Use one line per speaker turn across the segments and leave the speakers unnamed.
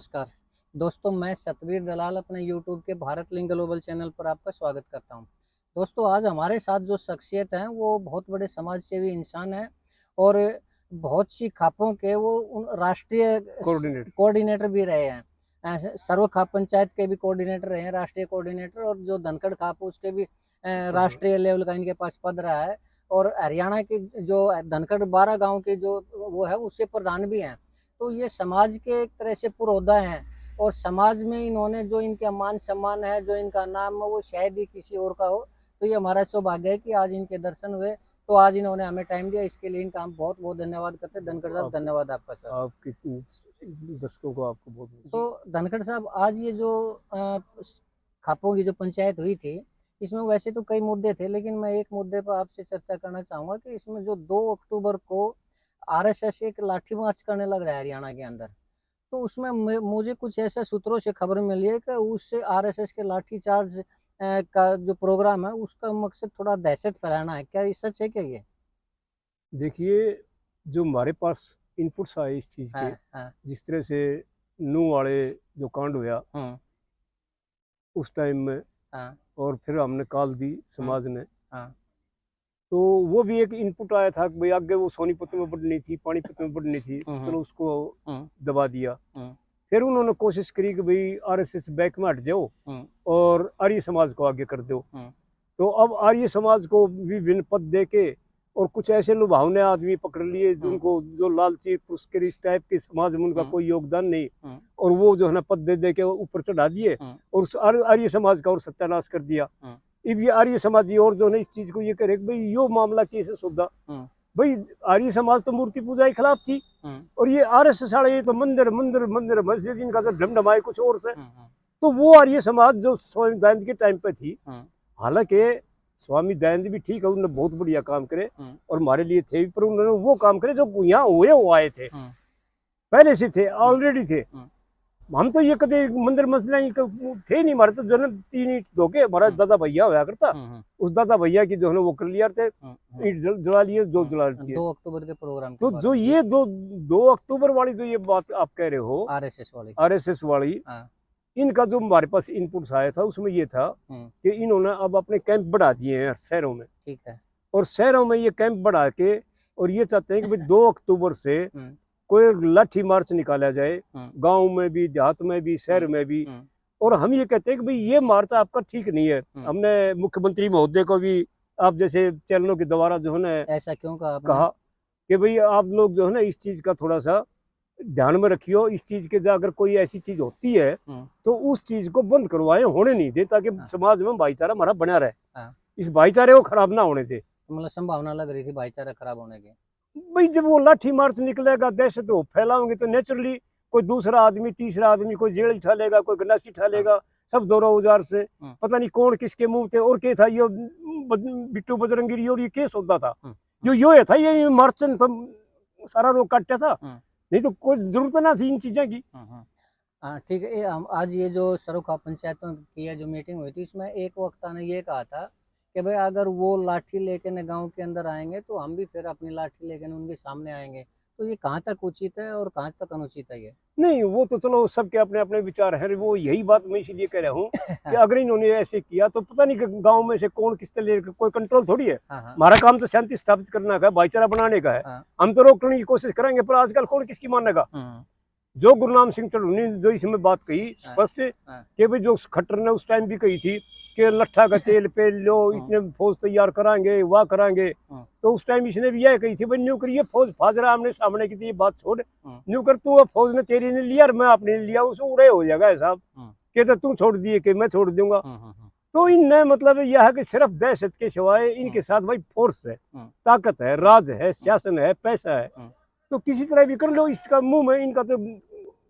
नमस्कार दोस्तों, मैं सतवीर दलाल अपने यूट्यूब के भारत लिंक ग्लोबल चैनल पर आपका स्वागत करता हूं। दोस्तों, आज हमारे साथ जो शख्सियत हैं वो बहुत बड़े समाज सेवी इंसान हैं और बहुत सी खापों के वो राष्ट्रीय कोऑर्डिनेटर भी रहे हैं। सर्व खाप पंचायत के भी कोऑर्डिनेटर रहे हैं, राष्ट्रीय कोऑर्डिनेटर, और जो धनखड़ खाप उसके भी राष्ट्रीय लेवल का इनके पास पद रहा है। और हरियाणा के जो धनखड़ 12 गाँव के जो वो है उसके प्रधान भी हैं। तो ये समाज के एक तरह से पुरोधा हैं और समाज में इन्होंने जो इनका मान सम्मान है, जो इनका नाम है, वो शायद ही किसी और का हो। तो ये हमारा सौभाग्य है कि आज इनके दर्शन हुए। तो आज इन्होंने हमें टाइम दिया, इसके लिए इनका हम बहुत बहुत धन्यवाद करते हैं। धनखड़ साहब, धन्यवाद आपका सर।
आपकी दर्शकों को आपको बहुत
तो धनखड़ साहब, आज ये जो खापों की जो पंचायत हुई थी, इसमें वैसे तो कई मुद्दे थे, लेकिन मैं एक मुद्दे पर आपसे चर्चा करना चाहूंगा कि इसमें जो 2 अक्टूबर को आरएसएस एक लाठी मार्च करने लग रहा है हरियाणा के अंदर। तो उसमें मुझे कुछ ऐसे सूत्रों से खबर मिली है कि उससे आरएसएस के लाठी चार्ज का जो प्रोग्राम है उसका मकसद थोड़ा दहशत फैलाना है। क्या ये सच है क्या ये?
देखिए, जो हमारे पास इनपुट्स आए इस चीज के, जिस तरह से नू वाले जो कांड हुआ उस टाइम में, और फिर हमने कॉल दी समाज ने, तो वो भी एक इनपुट आया था कि भाई आगे वो सोनीपत में बढ़नी थी, पानीपत में बढ़नी थी, चलो उसको दबा दिया। फिर उन्होंने कोशिश करी कि भाई आरएसएस बैक में हट जाओ और आर्य समाज को आगे कर दो। तो अब आर्य समाज को विभिन्न पद दे के और कुछ ऐसे लुभावने आदमी पकड़ लिए जिनको जो लालची पुरस्कार इस टाइप के समाज में उनका कोई योगदान नहीं, और वो जो है ना पद दे दे के ऊपर चढ़ा दिए और उस आर्य समाज का और सत्यानाश कर दिया। अब ये आर्य समाजी और जो है इस चीज को ये करे भाई यो मामला कैसे सुधा, भाई आर्य समाज तो मूर्ति पूजा के खिलाफ थी और ये आरएसएस वाले ये तो मंदिर मंदिर मंदिर मस्जिद इनका तो ढमढमाए कुछ और से। तो वो आर्य समाज जो स्वामी दयानंद के टाइम पे थी, हालांकि स्वामी दयानंद भी ठीक है, उन्होंने बहुत बढ़िया काम करे और हमारे लिए थे, पर उन्होंने वो काम करे जो यहाँ हुए वो आए थे, पहले से थे, ऑलरेडी थे। हम तो ये कदे मंदिर मस्जिद थे नहीं, हमारे तो जो है 3 ईंट धोके हमारा दादा भैया होया करता, उस दादा भैया की जो है वो कर लिया थे, ईंट जला लिए, जो जला लिए
2 अक्टूबर के प्रोग्राम
तो जो ये 2 अक्टूबर वाली जो ये बात आप कह रहे हो आरएसएस वाली, इनका जो हमारे पास इनपुट्स आया था उसमें ये था कि इन्होंने अब अपने कैंप बढ़ा दिए हैं शहरों में।
ठीक है।
और शहरों में ये कैंप बढ़ा के और ये चाहते हैं कि भाई 2 अक्टूबर से कोई लाठी मार्च निकाला जाए, गांव में भी, देहात में भी, शहर में भी। और हम ये कहते हैं कि भाई ये मार्च आपका ठीक नहीं है। हमने मुख्यमंत्री महोदय को भी आप जैसे चैनलों के द्वारा जो है ना
ऐसा क्यों
कहा कि भाई आप लोग जो है ना इस चीज का थोड़ा सा ध्यान में रखियो, इस चीज के अगर कोई ऐसी चीज होती है तो उस चीज को बंद करवाए, होने नहीं दे, ताकि समाज में भाईचारा हमारा बना रहे, इस भाईचारे को खराब ना होने दे।
मतलब संभावना लग रही थी भाईचारा खराब होने की।
भाई जब वो लाठी मार्च निकलेगा, दहशत हो फैलाओगे तो नेचुरली कोई दूसरा आदमी, तीसरा आदमी, कोई जेल उठा लेगा, कोई गंडासी उठा लेगा, सब दौरा औजार से पता नहीं कौन किसके मुंह थे और क्या था, ये बिट्टू बजरंगी और ये केस होता था, यो था, ये मार्चन तो सारा रोग काटता था, नहीं तो कोई जरूरत ना थी इन चीजों की।
ठीक है। हम आज ये जो सर्व खाप पंचायतों की जो मीटिंग हुई थी, इसमें एक वक्ता ने ये कहा था कि भाई अगर वो लाठी लेके न गांव के अंदर आएंगे तो हम भी फिर अपनी लाठी लेके उनके सामने आएंगे। तो ये कहाँ तक उचित है और कहाँ तक अनुचित है? ये
नहीं, वो तो चलो सबके अपने अपने विचार हैं, वो यही बात मैं इसलिए कह रहा हूँ कि अगर इन्होंने ऐसे किया तो पता नहीं कि गांव में से कौन किस तरह, कोई कंट्रोल थोड़ी है। हमारा काम तो शांति स्थापित करने का, भाईचारा बनाने का है। हम तो रोकने की कोशिश करेंगे, पर आजकल कौन किसकी मानेगा। जो गुरुनाम सिंह चढ़ूनी जो इसमें बात कही स्पष्ट कि भाई जो खट्टर ने उस टाइम भी कही थी कि लट्ठा का तेल पे लो, इतने फौज तैयार कराएंगे, वाह कराएंगे, तो उस टाइम इसने भी यह कही थी भाई न्यू करिए, फौज फाजरा हमने सामने की थी, बात छोड़, न्यू कर तू, फौज ने तेरी ने लिया और मैं अपने लिया, उसे उड़े हो जाएगा साहब, कहते तू छोड़ दिए कि मैं छोड़ दूंगा। तो इनने मतलब यह है कि सिर्फ दहशत के सिवाय इनके साथ भाई फोर्स है, ताकत है, राज है, शासन है, पैसा है, तो किसी तरह भी कर लो। इसका मुंह में इनका तो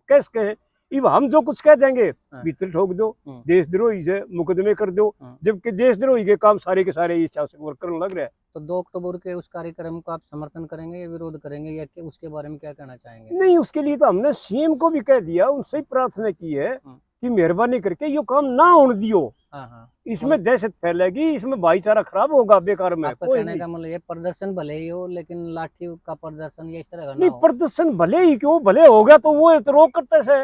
कैस कहे, अब हम जो कुछ कह देंगे भीतर ठोक दो, देशद्रोही से मुकदमे कर दो, जबकि देशद्रोही के काम सारे के सारे ये शासक वर्ग करने लग रहे हैं।
तो 2 अक्टूबर के उस कार्यक्रम को आप समर्थन करेंगे या विरोध करेंगे, या उसके बारे में क्या कहना चाहेंगे?
नहीं, उसके लिए तो हमने सीएम को भी कह दिया, उनसे ही प्रार्थना की है कि मेहरबानी करके ये काम ना होने दियो, इसमें दहशत फैलेगी, इसमें भाईचारा खराब होगा बेकार में।
आपका कहने का मतलब ये प्रदर्शन भले ही हो, लेकिन लाठी का प्रदर्शन या इस तरह का
नहीं, प्रदर्शन भले ही क्यों, भले होगा तो वो रोक करते से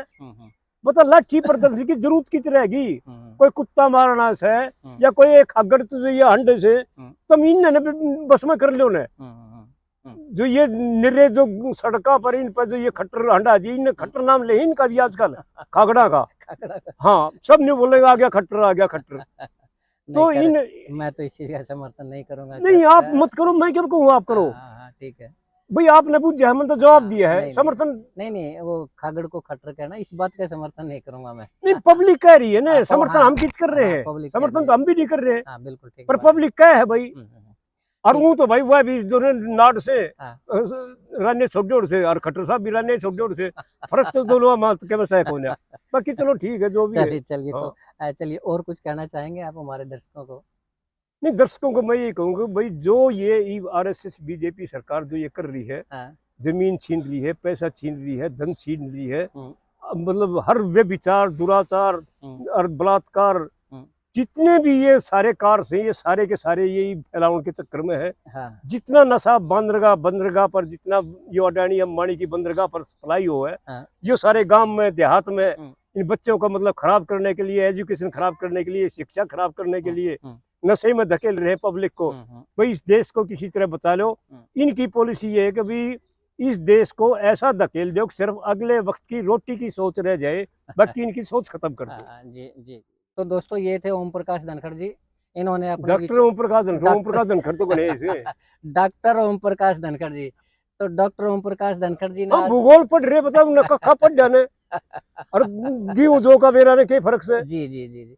बता लाठी प्रदर्शन की जरूरत कितनी रहेगी। कोई कुत्ता मारना से या कोई एक खगड़ तुझे ये हंडे से तुम इन बस में कर लो ने। जो ये निरे जो सड़का पर इन पर जो ये खट्टर हंडा जी, इन खट्टर नाम ले इनका भी आजकल खागड़ा का। हाँ, सब ने बोलेगा आ गया खट्टर, आ गया खट्टर। तो इन
मैं तो इस चीज का समर्थन नहीं करूंगा।
नहीं आप मत करो, मैं क्यों कहूँ, आप करो।
ठीक है
भाई, आपने पूछा, हमने तो जवाब दिया है। समर्थन
नहीं वो खागड़ को खट्टर कहना, इस बात का समर्थन नहीं करूंगा मैं।
नहीं, पब्लिक कह रही है ना, समर्थन हम किस कर रहे हैं, समर्थन तो हम भी नहीं कर रहे हैं।
बिल्कुल ठीक,
पर पब्लिक क्या है भाई। और वो तो भाई वह भी जो नाड़ से राने छोड़ से और खट्टर साहब भी राने छोड़ से, फर्क तो दोनों मत के बस है कौन है। बाकी चलो ठीक है जो भी है।
चलिए तो चलिए, और कुछ कहना चाहेंगे आप हमारे दर्शकों को?
नहीं, दर्शकों को मैं ये कहूँगा भाई, जो ये आरएसएस बीजेपी सरकार जो ये कर रही है, जमीन छीन रही है, पैसा छीन रही है, धन छीन रही है, मतलब हर व्यभिचार, दुराचार और बलात्कार, जितने भी ये सारे कार्य हैं, ये सारे के सारे यही फैलावन के चक्कर में है। जितना नशा बंदरगाह पर, जितना ये अडानी अंबानी की बंदरगाह पर सप्लाई हो है, ये सारे गांव में, देहात में इन बच्चों को मतलब खराब करने के लिए, एजुकेशन खराब करने के लिए, शिक्षा खराब करने के लिए, नशे में धकेल रहे पब्लिक को। भाई इस देश को किसी तरह बचा लो। इनकी पॉलिसी ये है कि भाई इस देश को ऐसा धकेल दो सिर्फ अगले वक्त की रोटी की सोच रह जाए, बाकी इनकी सोच खत्म कर दो।
जी जी। तो दोस्तों ये थे ओम प्रकाश धनखड़ जी। इन्होंने अपने
डॉक्टर ओम प्रकाश धनखड़ तो गणेश
डॉक्टर ओम प्रकाश धनखड़ जी। तो डॉक्टर ओम प्रकाश धनखड़ जी ने
भूगोल पढ़ रहे, बताओ न कक्का पढ़ जाने और गेहूं जो का मेरा ने के फर्क से।
जी जी जी जी।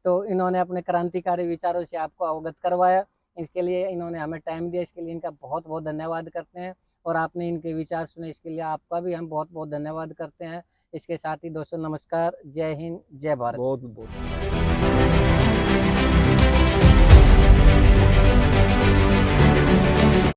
तो इन्होंने अपने क्रांतिकारी विचारों से आपको अवगत करवाया, इसके लिए इन्होंने हमें टाइम दिया, इसके लिए इनका बहुत बहुत धन्यवाद करते हैं। और आपने इनके विचार सुने, इसके लिए आपका भी हम बहुत बहुत धन्यवाद करते हैं। इसके साथ ही दोस्तों नमस्कार, जय हिंद, जय भारत।
बहुत बहुत